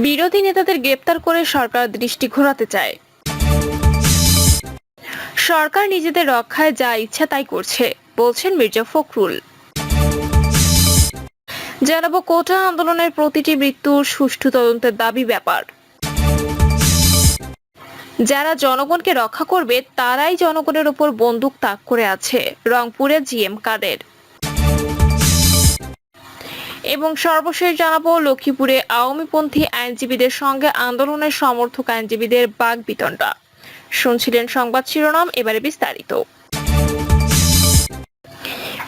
বিরোধী নেতাদের গ্রেপ্তার করে সরকার দৃষ্টি ঘোরাতে চায়। সরকার নিজেদের রক্ষায় যা ইচ্ছা তাই করছে, বলছেন মির্জা ফখরুল। জানাবো কোটা আন্দোলনের প্রতিটি মৃত্যুর সুষ্ঠু তদন্তের দাবি ব্যাপার। যারা জনগণকে রক্ষা করবে তারাই জনগণের উপর বন্দুক তাক করে আছে, রংপুরে জিএম কাদের। এবং সর্বশেষ জানাবো লক্ষ্মীপুরে আওয়ামীপন্থী আইনজীবীদের সঙ্গে আন্দোলনের সমর্থক আইনজীবীদের বাকবিতণ্ডা। শুনছিলেন সংবাদ শিরোনাম, এবারে বিস্তারিত।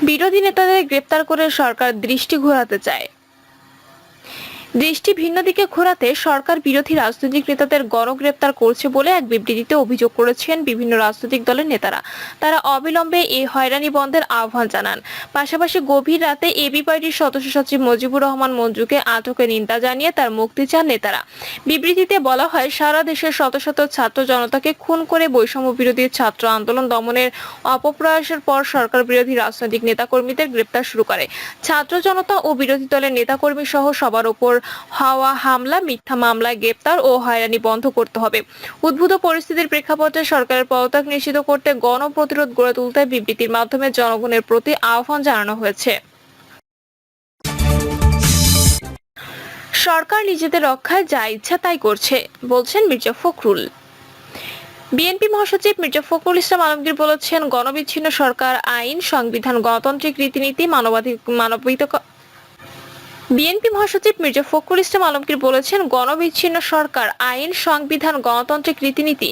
বিরোধী নেতাদের গ্রেপ্তার করে সরকার দৃষ্টি ঘোরাতে চায়। দৃষ্টি ভিন্ন দিকে ঘোরাতে সরকার বিরোধী রাজনৈতিক নেতাদের গণগ্রেপ্তার করছে বলে এক বিবৃতিতে অভিযোগ করেছেন বিভিন্ন রাজনৈতিক দলের নেতারা। তারা অবিলম্বে এই হয়রানি বন্ধের আহ্বান জানান। পাশাপাশি গভীর রাতে এবি পার্টির সদস্য সচিব মুজিবুর রহমান মঞ্জুকে আটকের নিন্দা জানিয়ে তার মুক্তি চান নেতারা। বিবৃতিতে বলা হয়, সারা দেশের শত শত ছাত্র জনতাকে খুন করে বৈষম্য বিরোধী ছাত্র আন্দোলন দমনের অপপ্রয়াসের পর সরকার বিরোধী রাজনৈতিক নেতাকর্মীদের গ্রেপ্তার শুরু করে। ছাত্র জনতা ও বিরোধী দলের নেতাকর্মী সহ সবার উপর হাওয়া হামলা, মিথ্যা মামলায় গ্রেপ্তার ও হয়রানি বন্ধ করতে হবে। উদ্ভূত পরিস্থিতির প্রেক্ষাপটে সরকারের পদত্যাগ নিশ্চিত করতে গণপ্রতিরোধ গড়ে তুলতে বিবৃতির মাধ্যমে জনগণের প্রতি আহ্বান জানানো হয়েছে। সরকার নিজেদের রক্ষায় যা ইচ্ছা তাই করছে, বলছেন মির্জা ফখরুল। বিএনপি মহাসচিব মির্জা ফখরুল ইসলাম আলমগীর বলেছেন, গণবিচ্ছিন্ন সরকার আইন, সংবিধান, গণতান্ত্রিক রীতিনীতি, মানবাধিকার। বিএনপি মহাসচিব মির্জা ফখরুল ইসলাম আলমগীর বলেছেন, গণবিচ্ছিন্ন সরকার আইন, সংবিধান, গণতান্ত্রিক রীতিনীতি,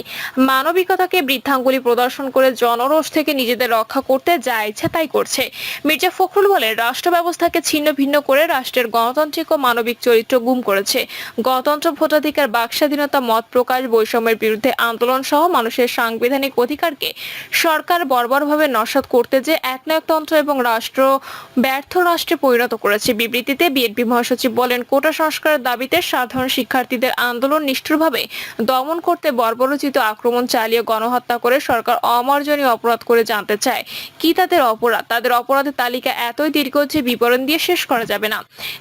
মানবিকতাকে বৃদ্ধাঙ্গুলি প্রদর্শন করে জনরোষ থেকে নিজেদের রক্ষা করতে যা ইচ্ছা তাই করছে। মির্জা ফখরুল বলেন, রাষ্ট্র ব্যবস্থাকে ছিন্ন ভিন্ন করে রাষ্ট্রের গণতান্ত্রিক ও মানবিক চরিত্র গুম করেছে। গণতন্ত্র, ভোটাধিকার, বাক স্বাধীনতা, মত প্রকাশ, বৈষম্যের বিরুদ্ধে আন্দোলন সহ মানুষের সাংবিধানিক অধিকারকে সরকার বর্বরভাবে নস্যাৎ করতে যে একনায়কতন্ত্র এবং রাষ্ট্র ব্যর্থ রাষ্ট্রে পরিণত করেছে। বিবৃতিতে বিএনপি মহাসচিব বলেন, কোটা সংস্কারের দাবিতে সাধারণ শিক্ষার্থীদের আন্দোলন নিষ্ঠুরভাবে দমন করতে বর্বরোচিত আক্রমণ চালিয়ে গণহত্যা করে সরকার অমার্জনীয় অপরাধ করে জানতে চায় কি তাদের অপরাধ। তাদের অপরাধের তালিকা এতই দীর্ঘ যে বিবরণ দিয়ে শেষ করা যাবে না।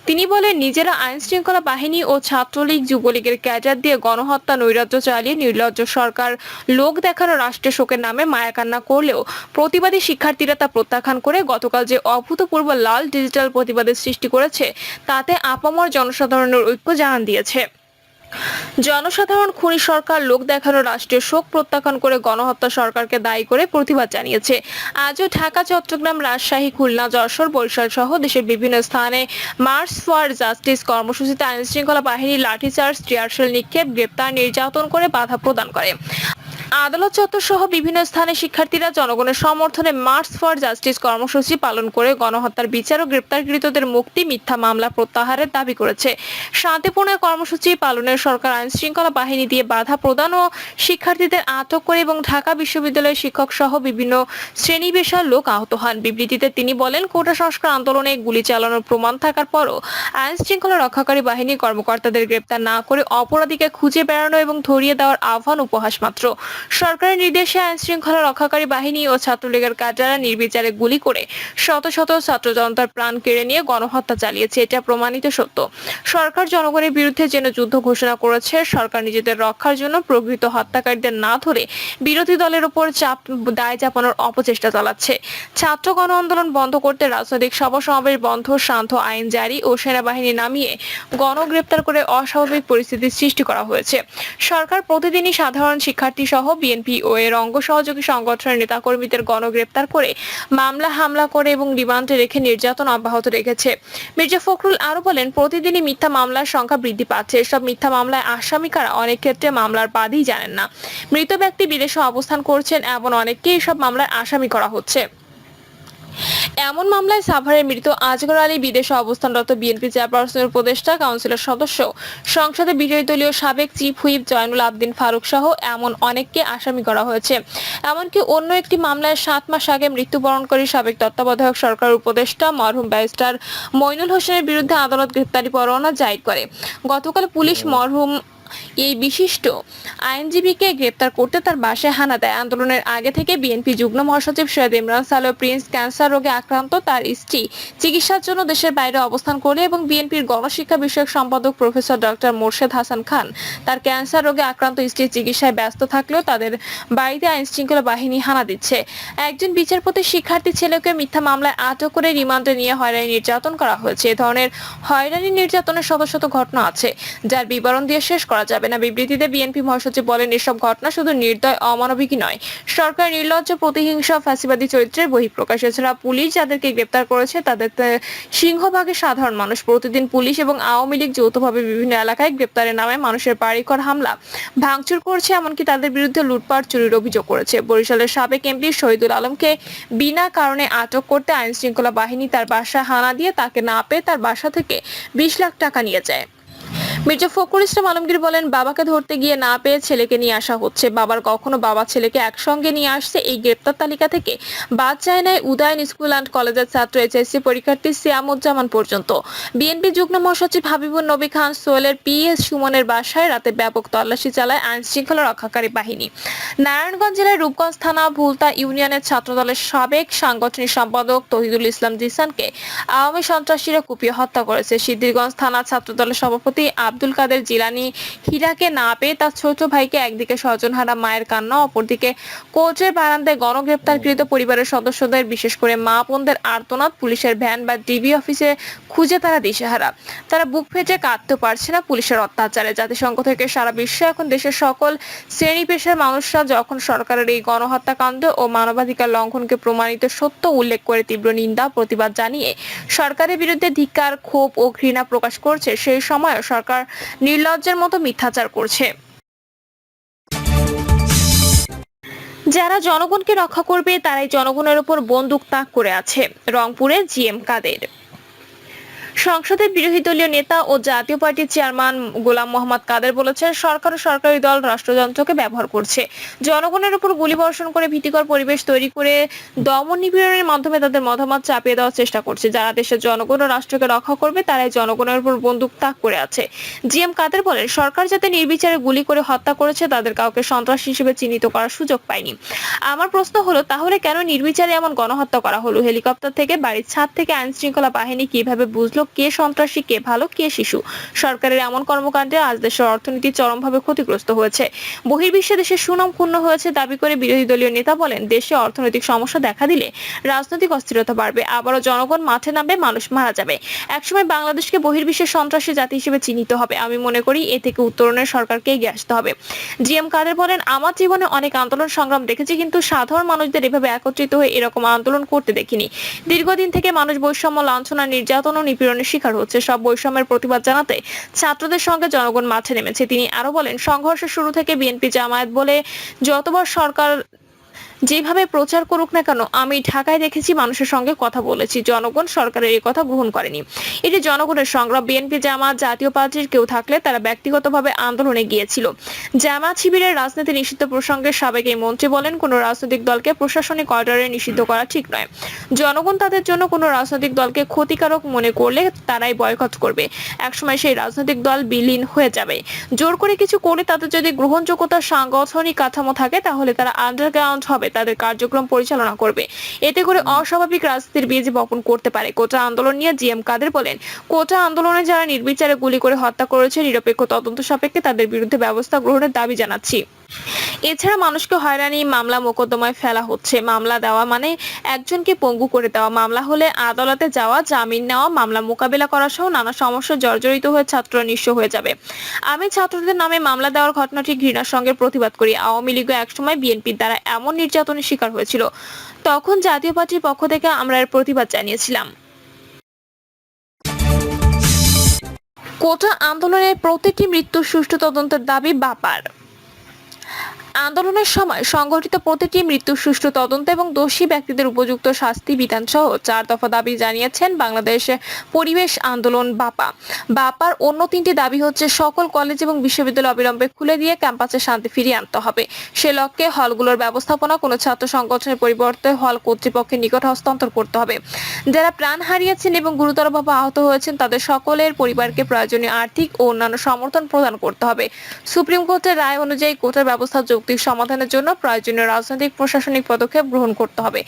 তিনি বলেন, নিজেরা আইন শৃঙ্খলা বাহিনী ও ছাত্রলীগ, যুবলীগের ক্যাডার দিয়ে গণহত্যা, নৈরাজ্য চালিয়ে নির্লজ্জ সরকার লোক দেখানো রাষ্ট্রের শোকের নামে মায়াকান্না করলেও প্রতিবাদী শিক্ষার্থীরা তা প্রত্যাখ্যান করে গতকাল যে অভূতপূর্ব লাল ডিজিটাল প্রতিবাদের সৃষ্টি করেছে তাতে আপামর জনসাধারণের ঐক্য জানান দিয়েছে। জনসাধারণ খুনি সরকার লোক দেখানো রাষ্ট্রের শোক প্রত্যাখ্যান করে গণহত্যা সরকারকে দায়ী করে প্রতিবাদ জানিয়েছে। আজও ঢাকা, চট্টগ্রাম, রাজশাহী, খুলনা, যশোর, বরিশাল সহ দেশের বিভিন্ন স্থানে মার্চ ফর জাস্টিস কর্মসূচিতে আইন শৃঙ্খলা বাহিনী লাঠিচার্জ, টিয়ারশেল নিক্ষেপ, গ্রেপ্তার, নির্যাতন করে বাধা প্রদান করে। আদালত চত্বর সহ বিভিন্ন স্থানে শিক্ষার্থীরা জনগণের সমর্থনে মার্চ ফর জাস্টিস কর্মসূচি পালন করে গণহত্যার বিচার ও গ্রেপ্তারকৃতদের মুক্তি, মিথ্যা মামলা প্রত্যাহারের দাবি করেছে। শান্তিপূর্ণ কর্মসূচি পালনের সরকার আইন শৃঙ্খলা বাহিনী দিয়ে বাধা প্রদান ও শিক্ষার্থীদের আটক করে এবং ঢাকা বিশ্ববিদ্যালয়ের শিক্ষক সহ বিভিন্ন শ্রেণী পেশার লোক আহত হন। বিবৃতিতে তিনি বলেন, কোটা সংস্কার আন্দোলনে গুলি চালানোর প্রমাণ থাকার পরও আইন শৃঙ্খলা রক্ষাকারী বাহিনী কর্মকর্তাদের গ্রেপ্তার না করে অপরাধীকে খুঁজে বেড়ানো এবং ধরিয়ে দেওয়ার আহ্বান উপহাস মাত্র। সরকারের নির্দেশে আইন শৃঙ্খলা রক্ষাকারী বাহিনী ও ছাত্রলীগের কার্যালয় নির্বিচারে গুলি করে শত শত ছাত্র জনতার প্রাণ কেড়ে নিয়ে গণহত্যা চালিয়েছে, এটা প্রমাণিত সত্য। সরকার জনগণের বিরুদ্ধে যেন যুদ্ধ ঘোষণা করেছে। সরকার নিজেদের রক্ষার জন্য প্রকৃত হত্যাকারীদের না ধরে বিরোধী দলের উপর দায় চাপানোর অপচেষ্টা চালাচ্ছে। ছাত্র গণ আন্দোলন বন্ধ করতে রাজনৈতিক সভা সমাবেশ বন্ধ, শান্ত আইন জারি ও সেনাবাহিনী নামিয়ে গণগ্রেপ্তার করে অস্বাভাবিক পরিস্থিতির সৃষ্টি করা হয়েছে। সরকার প্রতিদিনই সাধারণ শিক্ষার্থী সহ বিএনপি ও এর অঙ্গ সহযোগী সংগঠনের নেতাকর্মীদের গণগ্রেপ্তার করে মামলা হামলা করে এবং রিমান্ডে রেখে নির্যাতন অব্যাহত রেখেছে। মির্জা ফখরুল আরো বলেন, প্রতিদিনই মিথ্যা মামলার সংখ্যা বৃদ্ধি পাচ্ছে। এসব মিথ্যা মামলায় আসামি কারা অনেক ক্ষেত্রে মামলার বাদীই জানেন না। মৃত ব্যক্তি বিদেশে অবস্থান করছেন এমন অনেককে এসব মামলায় আসামি করা হচ্ছে। এমন মামলায় সাভারের মৃত আজগর আলী বিদেশে অবস্থানরত বিএনপি চেয়ারপারসনের উপদেষ্টা, কাউন্সিলর সদস্য, সংসদে বিজয়ী দলীয় সাবেক চিফ হুইপ জয়নুল আবদিন ফারুক সহ এমন অনেককে আসামি করা হয়েছে। এমনকি অন্য একটি মামলায় 7 মাস আগে মৃত্যুবরণকারী সাবেক তত্ত্বাবধায়ক সরকারের উপদেষ্টা মরহুম ব্যারিস্টার মইনুল হোসেনের বিরুদ্ধে আদালত গ্রেপ্তারি পরোয়ানা জারি করে। গতকাল পুলিশ মরহুম এই বিশিষ্ট আইনজীবীকে গ্রেপ্তার করতে তার বাসায় হানা দেয়। আন্দোলনের আগে থেকে বিএনপি যুগ্ম মহাসচিব সৈয়দ ইমরান সালেহ প্রিন্স ক্যান্সার রোগে আক্রান্ত। তার স্ত্রী চিকিৎসার জন্য দেশের বাইরে অবস্থান করে এবং বিএনপির গণশিক্ষা বিষয়ক সম্পাদক প্রফেসর ডক্টর মোর্শেদ হাসান খান তার ক্যান্সার রোগে আক্রান্ত স্ত্রীর চিকিৎসায় ব্যস্ত থাকলেও তাদের বাড়িতে আইনশৃঙ্খলা বাহিনী হানা দিচ্ছে। একজন বিচারপতি শিক্ষার্থী ছেলেকে মিথ্যা মামলায় আটক করে রিমান্ডে নিয়ে হয়রানি নির্যাতন করা হয়েছে। এ ধরনের হয়রানি নির্যাতনের শত শত ঘটনা আছে যার বিবরণ দিয়ে শেষ করা যাবে না। বিবৃতিতে বিএনপি মহাসচিব বলেন, এসব ঘটনা শুধু নির্দয় অমানবিকই নয়, সরকার নির্লজ্জ প্রতিহিংস ফ্যাসিবাদী চরিত্রের বহিঃপ্রকাশ। এছাড়া পুলিশ যাদেরকে গ্রেপ্তার করেছে তাদের সিংহভাগে সাধারণ মানুষ। প্রতিদিন পুলিশ এবং আওয়ামী লীগ যৌথভাবে বিভিন্ন এলাকায় গ্রেপ্তারের নামে মানুষের বাড়িঘর হামলা ভাঙচুর করছে, এমনকি তাদের বিরুদ্ধে লুটপাট চুরির অভিযোগ করেছে। বরিশালের সাবেক এমপি শহীদুল আলমকে বিনা কারণে আটক করতে আইন শৃঙ্খলা বাহিনী তার বাসায় হানা দিয়ে তাকে না পেয়ে তার বাসা থেকে 20 লাখ টাকা নিয়ে যায়। মির্জা ফখরুল ইসলাম আলমগীর বলেন, বাবাকে ধরতে গিয়ে না পেয়ে ছেলেকে নিয়ে আসা হচ্ছে। বাবার কখনো বাবা ছেলেকে একসঙ্গে নিয়ে আসছে। এই গ্রেপ্তার তালিকা থেকে বাদ যায় নাই উদয়ন স্কুল অ্যান্ড কলেজের ছাত্র এইচএসসি পরীক্ষার্থী সিয়ামুজ্জামান পর্যন্ত। বিএনপি যুগ্ম মহাসচিব হাবিবুর নবী খান সোহেলের পিএস সুমনের বাসায় রাতে ব্যাপক তল্লাশি চালায় আইন শৃঙ্খলা রক্ষাকারী বাহিনী। নারায়ণগঞ্জ জেলার রূপগঞ্জ থানা ভুলতা ইউনিয়নের ছাত্রদলের সাবেক সাংগঠনিক সম্পাদক তহিদুল ইসলাম জিসানকে আওয়ামী সন্ত্রাসীরা কুপিয়ে হত্যা করেছে। সিদ্ধিরগঞ্জ থানা ছাত্রদলের সভাপতি আব্দুল কাদের জিলানি হীরাকে না পেয়ে তার ছোট ভাইকে একদিকে স্বজনহারা মায়ের কান্না, অপরদিকে কোর্টের বারান্দায় গণগ্রেপ্তারকৃত পরিবারের সদস্যদের বিশেষ করে মা বোনদের আর্তনাদ, পুলিশের ভ্যান বা ডিবি অফিসে খুঁজে তারা দিশেহারা। তারা বুক ফেটে কাঁদতে পারছে না পুলিশের অত্যাচারে। জাতিসংঘ থেকে সারা বিশ্বে এখন দেশের সকল শ্রেণী পেশার মানুষরা যখন সরকারের এই গণহত্যাকাণ্ড ও মানবাধিকার লঙ্ঘনকে প্রমাণিত সত্য উল্লেখ করে তীব্র নিন্দা প্রতিবাদ জানিয়ে সরকারের বিরুদ্ধে ধিক্কার, ক্ষোভ ও ঘৃণা প্রকাশ করছে, সেই সময় সরকার নির্লজ্জের মতো মিথ্যাচার করছে। যারা জনগণকে রক্ষা করবে তারাই জনগণের উপর বন্দুক তাক করে আছে। রংপুরে জিএম কাদের। সংসদের বিরোধী দলীয় নেতা ও জাতীয় পার্টির চেয়ারম্যান গোলাম মোহাম্মদ কাদের বলেছেন, সরকার ও সরকারি দল রাষ্ট্রযন্ত্রকে ব্যবহার করছে, জনগণের উপর গুলিবর্ষণ করে ভীতিকর পরিবেশ তৈরি করে দমন নিপীড়নের মাধ্যমে তাদের মতামত চাপিয়ে দেওয়ার চেষ্টা করছে। যারা দেশের জনগণ ও রাষ্ট্রকে রক্ষা করবে তারাই জনগণের উপর বন্দুক তাক করে আছে। জিএম কাদের বলেন, সরকার যাতে নির্বিচারে গুলি করে হত্যা করেছে তাদের কাউকে সন্ত্রাসী হিসেবে চিহ্নিত করার সুযোগ পায়নি। আমার প্রশ্ন হলো, তাহলে কেন নির্বিচারে এমন গণহত্যা করা হলো? হেলিকপ্টার থেকে, বাড়ির ছাদ থেকে আইন শৃঙ্খলা বাহিনী কিভাবে বুঝলো কে সন্ত্রাসী, কে ভালো, কে শিশু? সরকারের এমন কর্মকাণ্ডে আজ দেশের অর্থনীতি চরমভাবে ক্ষতিগ্রস্ত হয়েছে, বহির্বিশ্বে দেশের সুনাম ক্ষুণ্ণ হয়েছে দাবি করে বিরোধী দলীয় নেতা বলেন, দেশে অর্থনৈতিক সমস্যা দেখা দিলে রাজনৈতিক অস্থিরতা বাড়বে, আবারও জনগণ মাঠে নামবে, মানুষ মারা যাবে। একসময় বাংলাদেশকে বহির্বিশ্বের সন্ত্রাসী জাতি হিসেবে চিহ্নিত হবে। আমি মনে করি এ থেকে উত্তরণের সরকারকে এগিয়ে আসতে হবে। জিএম কাদের বলেন, আমার জীবনে অনেক আন্দোলন সংগ্রাম দেখেছি, কিন্তু সাধারণ মানুষদের এভাবে একত্রিত হয়ে এরকম আন্দোলন করতে দেখিনি। দীর্ঘদিন থেকে মানুষ বৈষম্য, লাঞ্ছনা, নির্যাতন ও নিপীড়নের শিকার হচ্ছে। সব বৈষম্যের প্রতিবাদ জানাতে ছাত্রদের সঙ্গে জনগণ মাঠে নেমেছে। তিনি আরো বলেন, সংঘর্ষের শুরু থেকে বিএনপি, জামায়াত বলে যতবার সরকার যেভাবে প্রচার করুক না কেন, আমি ঢাকায় দেখেছি, মানুষের সঙ্গে কথা বলেছি, জনগণ সরকারের এই কথা গ্রহণ করেনি। এটি জনগণের সংগ্রাম। বিএনপি, জামাত, জাতীয় পার্টির কেউ থাকলে তারা ব্যক্তিগতভাবে আন্দোলনে গিয়েছিল। জামাত শিবিরের রাজনীতি নিষিদ্ধ প্রসঙ্গে সাবেক এই মন্ত্রী বলেন, কোনো রাজনৈতিক দলকে প্রশাসনিক অর্ডারে নিষিদ্ধ করা ঠিক নয়। জনগণ তাদের জন্য কোনো রাজনৈতিক দলকে ক্ষতিকারক মনে করলে তারাই বয়কট করবে। একসময় সেই রাজনৈতিক দল বিলীন হয়ে যাবে। জোর করে কিছু করে তাদের যদি গ্রহণযোগ্যতার সাংগঠনিক কাঠামো থাকে তাহলে তারা আন্ডারগ্রাউন্ড হবে, তাদের কার্যক্রম পরিচালনা করবে। এতে করে অস্বাভাবিক রাজনীতির বীজ বপন করতে পারে। কোটা আন্দোলন নিয়ে জিএম কাদের বলেন, কোটা আন্দোলনে যারা নির্বিচারে গুলি করে হত্যা করেছে, নিরপেক্ষ তদন্ত সাপেক্ষে তাদের বিরুদ্ধে ব্যবস্থা গ্রহণের দাবি জানাচ্ছি। এছাড়া মানুষকে হয়রানি, মামলা মোকদ্দমায় ফেলা হচ্ছে। মামলা দেওয়া মানে একজনকে পঙ্গু করে দেওয়া, মামলা হলে আদালতে যাওয়া, জামিন নেওয়া, মামলা মোকাবেলা করা সহ নানা সমস্যা জর্জরিত হয়ে ছাত্ররা নিঃস্ব হয়ে যাবে। আমি ছাত্রদের নামে মামলা দেওয়ার ঘটনাটি ঘৃণার সঙ্গে প্রতিবাদ করি। আওয়ামী লীগও একসময় বিএনপির দ্বারা এমন নির্যাতনের শিকার হয়েছিল, তখন জাতীয় পার্টির পক্ষ থেকে আমরা এর প্রতিবাদ জানিয়েছিলাম। কোটা আন্দোলনের প্রতিটি মৃত্যুর সুষ্ঠু তদন্তের দাবি বাপার। আন্দোলনের সময় সংঘটিত প্রতিটি মৃত্যুর সুষ্ঠু তদন্ত এবং দোষী ব্যক্তিদের উপযুক্ত শাস্তি বিধান সহ 4 দফা দাবি জানিয়েছেন বাংলাদেশ পরিবেশ আন্দোলন বাপার অন্য 3টি দাবি হচ্ছে সকল কলেজ এবং বিশ্ববিদ্যালয় অবিলম্বে খুলে দিয়ে ক্যাম্পাসে শান্তি ফিরিয়ে আনতে হবে। সে লক্ষ্যে হলগুলোর ব্যবস্থাপনা কোনো ছাত্র সংগঠনের পরিবর্তে হল কর্তৃপক্ষের নিকট হস্তান্তর করতে হবে। যারা প্রাণ হারিয়েছেন এবং গুরুতরভাবে আহত হয়েছেন তাদের সকলের পরিবারকে প্রয়োজনীয় আর্থিক ও অন্যান্য সমর্থন প্রদান করতে হবে। সুপ্রিম কোর্টের রায় অনুযায়ী কোটার ব্যবস্থা যৌক্তিক সমাধানের জন্য প্রয়োজনীয় রাজনৈতিক প্রশাসনিক পদক্ষেপ গ্রহণ করতে হবে।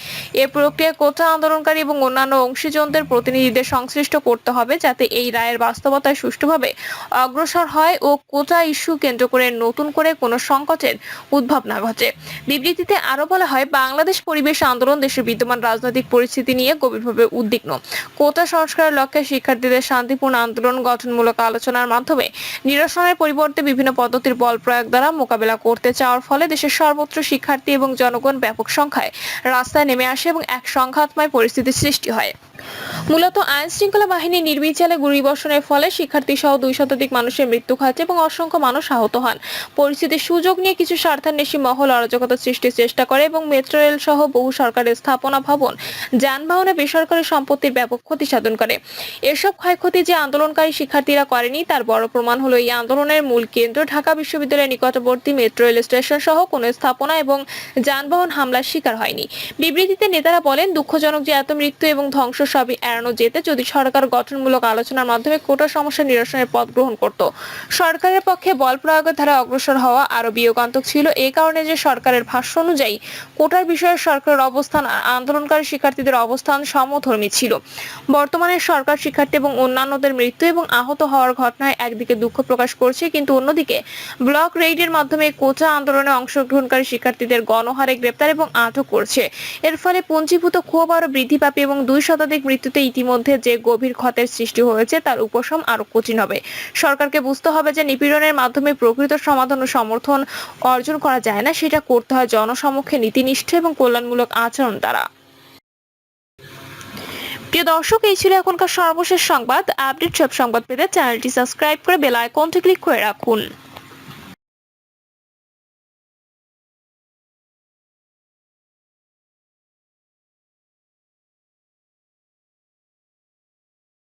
এ প্রক্রিয়ায় কোটা আন্দোলনকারী এবং অন্যান্য অংশীজনদের প্রতিনিধিদের সংশ্লিষ্ট করতে হবে যাতে এই রায়ের বাস্তবতায় সুষ্ঠুভাবে অগ্রসর হয় ও কোটা ইস্যু কেন্দ্র করে নতুন করে কোনো সংকটের উদ্ভব না ঘটে। বিবৃতিতে আরো বলা হয়, বাংলাদেশ পরিবেশ আন্দোলন দেশের বিদ্যমান রাজনৈতিক পরিস্থিতি নিয়ে গভীরভাবে উদ্বিগ্ন। কোটা সংস্কারের লক্ষ্যে শিক্ষার্থীদের শান্তিপূর্ণ আন্দোলন গঠনমূলক আলোচনার মাধ্যমে নিরসনের পরিবর্তে বিভিন্ন পদ্ধতির বল প্রয়োগ দ্বারা মোকাবেলা করতে চাওয়ার ফলে দেশের সর্বত্র শিক্ষার্থী এবং জনগণ ব্যাপক সংখ্যায় রাস্তায় নেমে আসে এবং এক সংঘাতময় পরিস্থিতির সৃষ্টি হয়। মূলত আইন শৃঙ্খলা বাহিনী নির্বিচারে গুলিবর্ষণের ফলে শিক্ষার্থী সহ 200 মানুষের মৃত্যু ঘটে এবং অসংখ্য মানুষ আহত হন। পরিস্থিতির সুযোগ নিয়ে কিছু স্বার্থান্বেষী মহল অরাজকতা সৃষ্টির চেষ্টা করে এবং মেট্রো রেল সহ বহু সরকারি স্থাপনা ভবন, যানবাহনে বেসরকারি সম্পত্তির ব্যাপক ক্ষতি সাধন করে। এসব ক্ষয়ক্ষতি যে আন্দোলনকারী শিক্ষার্থীরা করেনি তার বড় প্রমাণ হলো এই আন্দোলনের মূল কেন্দ্র ঢাকা বিশ্ববিদ্যালয়ের নিকটবর্তী মেট্রো রেল স্টেশন সহ কোনো স্থাপনা এবং যানবাহন হামলার শিকার হয়নি। বিবৃতিতে নেতারা বলেন, দুঃখজনক যে এত মৃত্যু এবং ধ্বংস সবই এড়ানো যেতে যদি সরকার গঠনমূলক আলোচনার মাধ্যমে কোটা সমস্যা নিরসনের পথ গ্রহণ করত। সরকারের পক্ষে বল প্রয়োগের ধারা অগ্রসর হওয়া আরো বিয়োগান্তক ছিল এই কারণে যে সরকারের ভাষ্য অনুযায়ী কোটার বিষয়ে সরকারের অবস্থান আর আন্দোলনকারী শিক্ষার্থীদের অবস্থান সমধর্মী ছিল। বর্তমানে সরকার শিক্ষার্থী এবং অন্যান্যদের মৃত্যু এবং আহত হওয়ার ঘটনায় একদিকে দুঃখ প্রকাশ করছে, কিন্তু অন্যদিকে ব্লক রেইডের মাধ্যমে কোটা আন্দোলনে অংশগ্রহণকারী শিক্ষার্থীদের গণহারে গ্রেপ্তার এবং আটক করছে। এর ফলে পুঞ্জীভূত ক্ষোভ আরো বৃদ্ধি পাবে এবং 2 শতাধিক মৃত্যুতে ইতিমধ্যে যে গভীর ক্ষতের সৃষ্টি হয়েছে তার উপশম আরো কঠিন হবে। সরকারকে বুঝতে হবে যে নিপীড়নের মাধ্যমে প্রকৃত সমাধান ও সমর্থন অর্জন করা যায় না, সেটা করতে হয় জনসমক্ষে নীতিনিষ্ঠ এবং কল্যাণমূলক আচরণ দ্বারা। প্রিয় দর্শক, এই ছিল এখনকার সর্বশেষ সংবাদ। আপডেট সব সংবাদ পেতে চ্যানেলটি সাবস্ক্রাইব করে বেল আইকনটি ক্লিক করে রাখুন।